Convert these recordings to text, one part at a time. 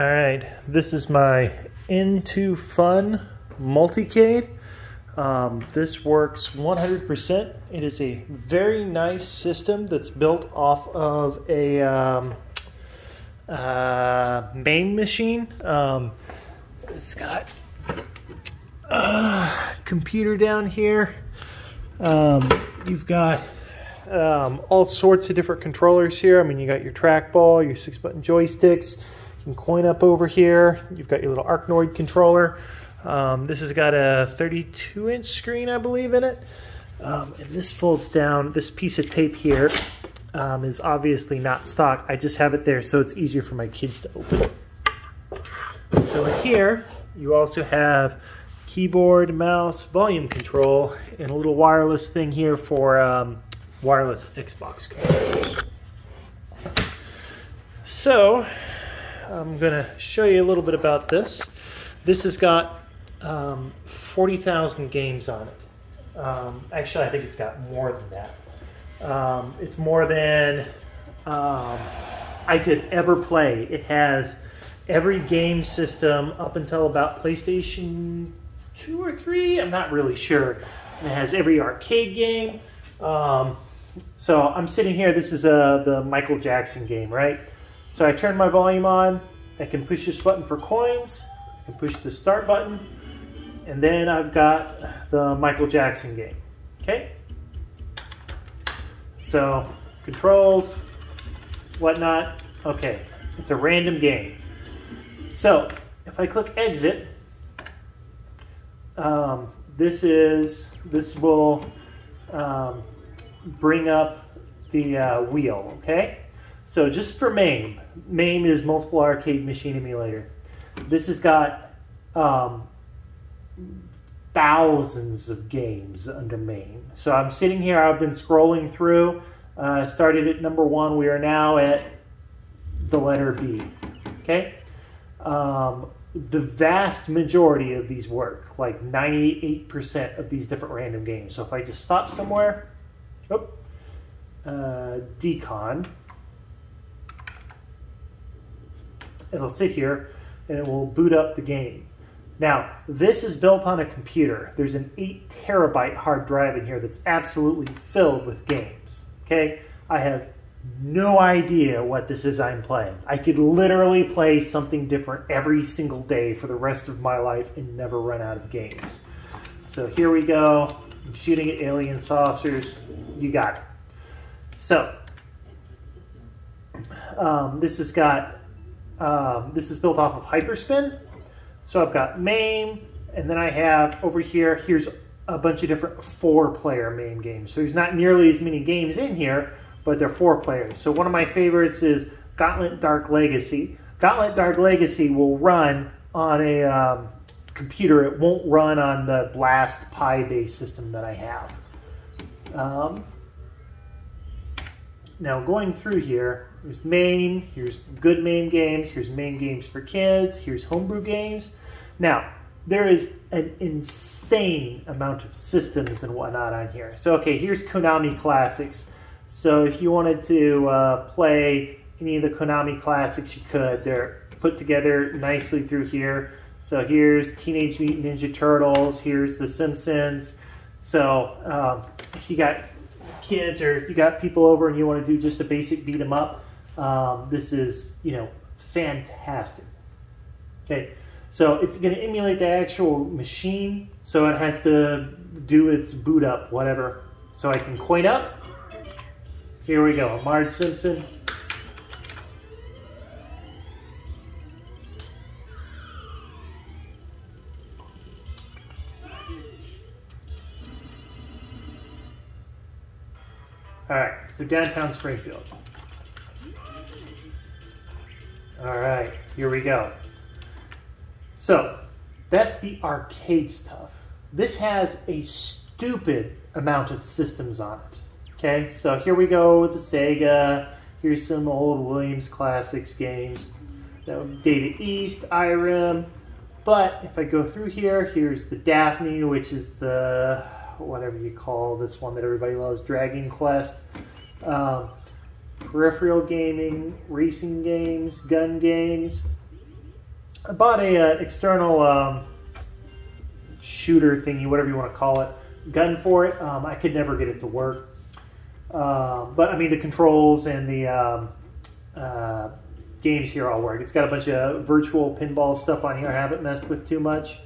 Alright, this is my Into Fun Multicade. This works 100%. It is a very nice system that's built off of a Mame machine. It's got a computer down here. You've got all sorts of different controllers here. I mean, you got your trackball, your 6-button joysticks. You can coin up over here. You've got your little Arkanoid controller. This has got a 32-inch screen, I believe, in it. And this folds down. This piece of tape here is obviously not stock. I just have it there so it's easier for my kids to open. So in here, you also have keyboard, mouse, volume control, and a little wireless thing here for wireless Xbox controllers. So I'm gonna show you a little bit about this. This has got 40,000 games on it. Actually, I think it's got more than that. It's more than I could ever play. It has every game system up until about PlayStation 2 or 3. I'm not really sure. And it has every arcade game. So I'm sitting here. This is the Michael Jackson game, right? So I turn my volume on. I can push this button for coins. I can push the start button. And then I've got the Michael Jackson game. Okay? So controls, whatnot. Okay, it's a random game. So if I click exit, this will bring up the wheel. Okay? So just for Mame, Mame is multiple arcade machine emulator. This has got thousands of games under Mame. So I'm sitting here, I've been scrolling through, started at number 1, we are now at the letter B, okay? The vast majority of these work, like 98% of these different random games. So if I just stop somewhere, decon, it'll sit here and it will boot up the game. Now, this is built on a computer. There's an 8 terabyte hard drive in here that's absolutely filled with games. Okay? I have no idea what this is I'm playing. I could literally play something different every single day for the rest of my life and never run out of games. So here we go. I'm shooting at alien saucers. You got it. So, this has got this is built off of Hyperspin. So I've got Mame, and then I have over here, here's a bunch of different 4-player Mame games. So there's not nearly as many games in here, but they're 4 players. So one of my favorites is Gauntlet Dark Legacy. Gauntlet Dark Legacy will run on a computer. It won't run on the Blast Pi-based system that I have. Now going through here, there's Mame, here's good Mame games, here's Mame games for kids, here's homebrew games. Now, there is an insane amount of systems and whatnot on here. So, okay, here's Konami Classics. So if you wanted to play any of the Konami Classics, you could. They're put together nicely through here. So here's Teenage Mutant Ninja Turtles, here's The Simpsons. So if you got kids or you got people over and you want to do just a basic beat 'em up, this is, you know, fantastic. Okay, so it's going to emulate the actual machine, so it has to do its boot up, whatever. So I can coin up. Here we go, Marge Simpson. All right, so downtown Springfield. All right, here we go. So that's the arcade stuff. This has a stupid amount of systems on it. Okay, so here we go with the Sega. Here's some old Williams Classics games. Data East, IRIM. But if I go through here, here's the Daphne, which is the whatever you call this one that everybody loves, Dragon Quest. Peripheral gaming, racing games, gun games. I bought a external shooter thingy, whatever you want to call it, gun for it. I could never get it to work. But I mean, the controls and the games here all work. It's got a bunch of virtual pinball stuff on here I haven't messed with too much.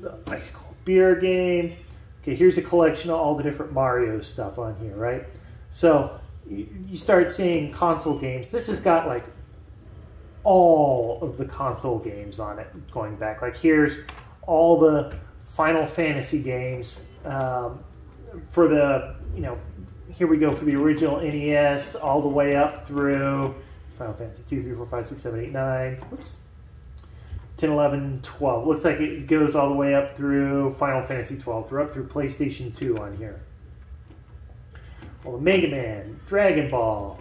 The ice cold beer game. Okay, here's a collection of all the different Mario stuff on here, right? So you start seeing console games. This has got like all of the console games on it going back. Like here's all the Final Fantasy games for the, you know, here we go for the original NES all the way up through Final Fantasy 2, 3, 4, 5, 6, 7, 8, 9. Whoops. 10, 11, 12. Looks like it goes all the way up through Final Fantasy 12, through up through PlayStation 2 on here. Well, the Mega Man, Dragon Ball,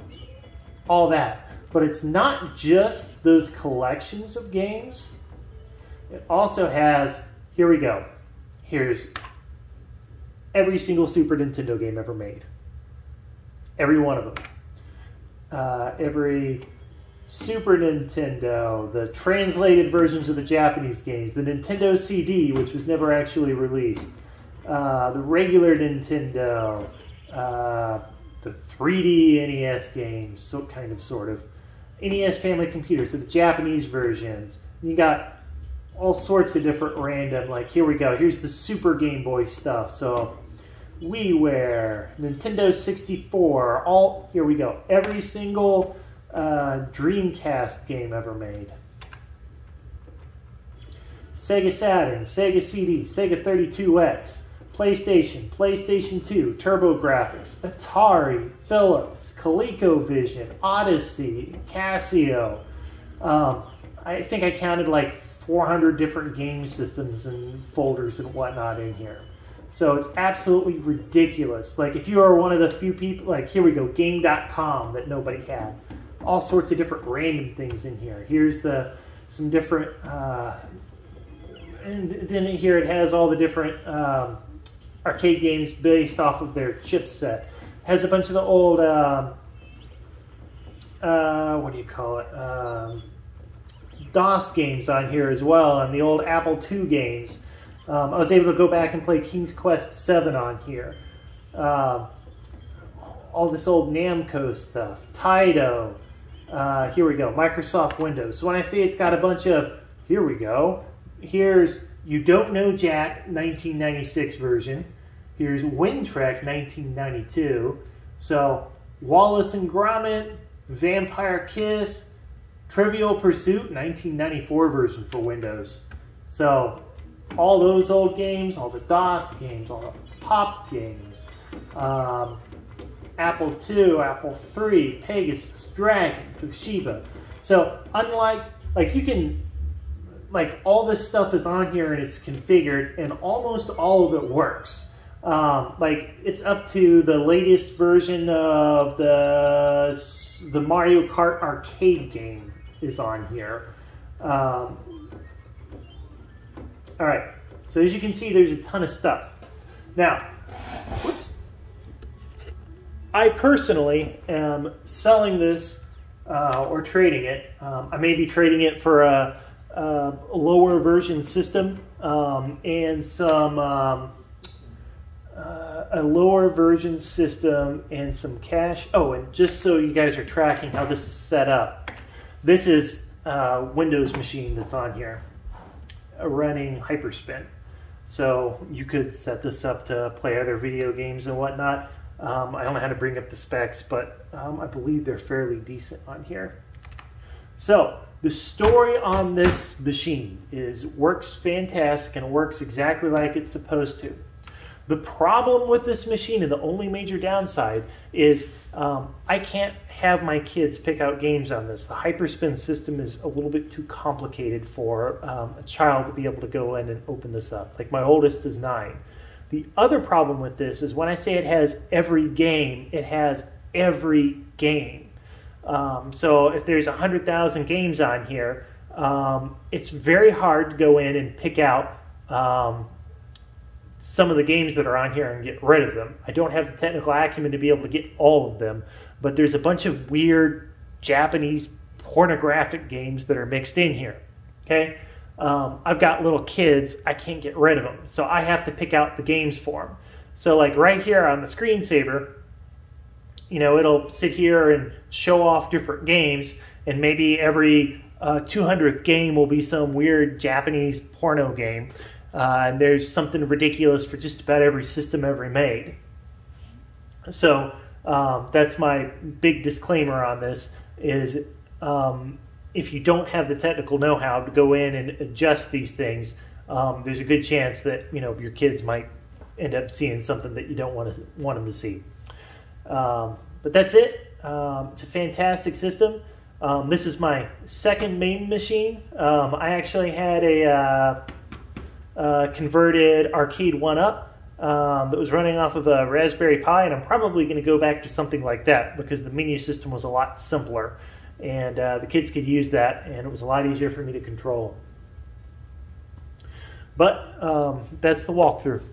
all that. But it's not just those collections of games. It also has, here we go. Here's every single Super Nintendo game ever made. Every one of them. Every Super Nintendo, the translated versions of the Japanese games, the Nintendo CD, which was never actually released, the regular Nintendo, the 3D NES games, so kind of, sort of, NES Family Computer, so the Japanese versions. You got all sorts of different random, like here we go, here's the Super Game Boy stuff, so WiiWare, Nintendo 64, all, here we go, every single Dreamcast game ever made. Sega Saturn, Sega CD, Sega 32X, PlayStation, PlayStation 2, TurboGrafx, Atari, Philips, ColecoVision, Odyssey, Casio. I think I counted like 400 different game systems and folders and whatnot in here. So it's absolutely ridiculous. Like if you are one of the few people, like here we go, Game.com that nobody had. All sorts of different random things in here. Here's some different, and then here it has all the different arcade games based off of their chipset. It has a bunch of the old, what do you call it, DOS games on here as well, and the old Apple II games. I was able to go back and play King's Quest VII on here. All this old Namco stuff, Taito. Here we go, Microsoft Windows. So when I say it's got a bunch of, here we go. Here's You Don't Know Jack 1996 version. Here's Wintrek 1992. So Wallace and Gromit, Vampire Kiss, Trivial Pursuit 1994 version for Windows. So all those old games, all the DOS games, all the Pop games, Apple II, Apple III, Pegasus, Dragon, Toshiba. So unlike, like you can, like all this stuff is on here and it's configured and almost all of it works. Like it's up to the latest version of the Mario Kart arcade game is on here. All right, so as you can see, there's a ton of stuff. Now, whoops. I personally am selling this or trading it. I may be trading it for a lower version system and some a lower version system and some cash. Oh, and just so you guys are tracking how this is set up, this is a Windows machine that's on here running Hyperspin. So you could set this up to play other video games and whatnot. I don't know how to bring up the specs, but I believe they're fairly decent on here. So the story on this machine works fantastic and works exactly like it's supposed to. The problem with this machine, and the only major downside, is I can't have my kids pick out games on this. The Hyperspin system is a little bit too complicated for a child to be able to go in and open this up. Like my oldest is 9. The other problem with this is when I say it has every game, it has every game. So if there's 100,000 games on here, it's very hard to go in and pick out some of the games that are on here and get rid of them. I don't have the technical acumen to be able to get all of them, but there's a bunch of weird Japanese pornographic games that are mixed in here. Okay, I've got little kids, I can't get rid of them, so I have to pick out the games for them. So like right here on the screensaver, you know, it'll sit here and show off different games, and maybe every 200th game will be some weird Japanese porno game. And there's something ridiculous for just about every system ever made. So that's my big disclaimer on this is if you don't have the technical know-how to go in and adjust these things, there's a good chance that, you know, your kids might end up seeing something that you don't want them to see. But that's it. It's a fantastic system. This is my second Mame machine. I actually had a converted arcade 1-up that was running off of a Raspberry Pi, and I'm probably going to go back to something like that because the menu system was a lot simpler, and the kids could use that, and it was a lot easier for me to control. But that's the walkthrough.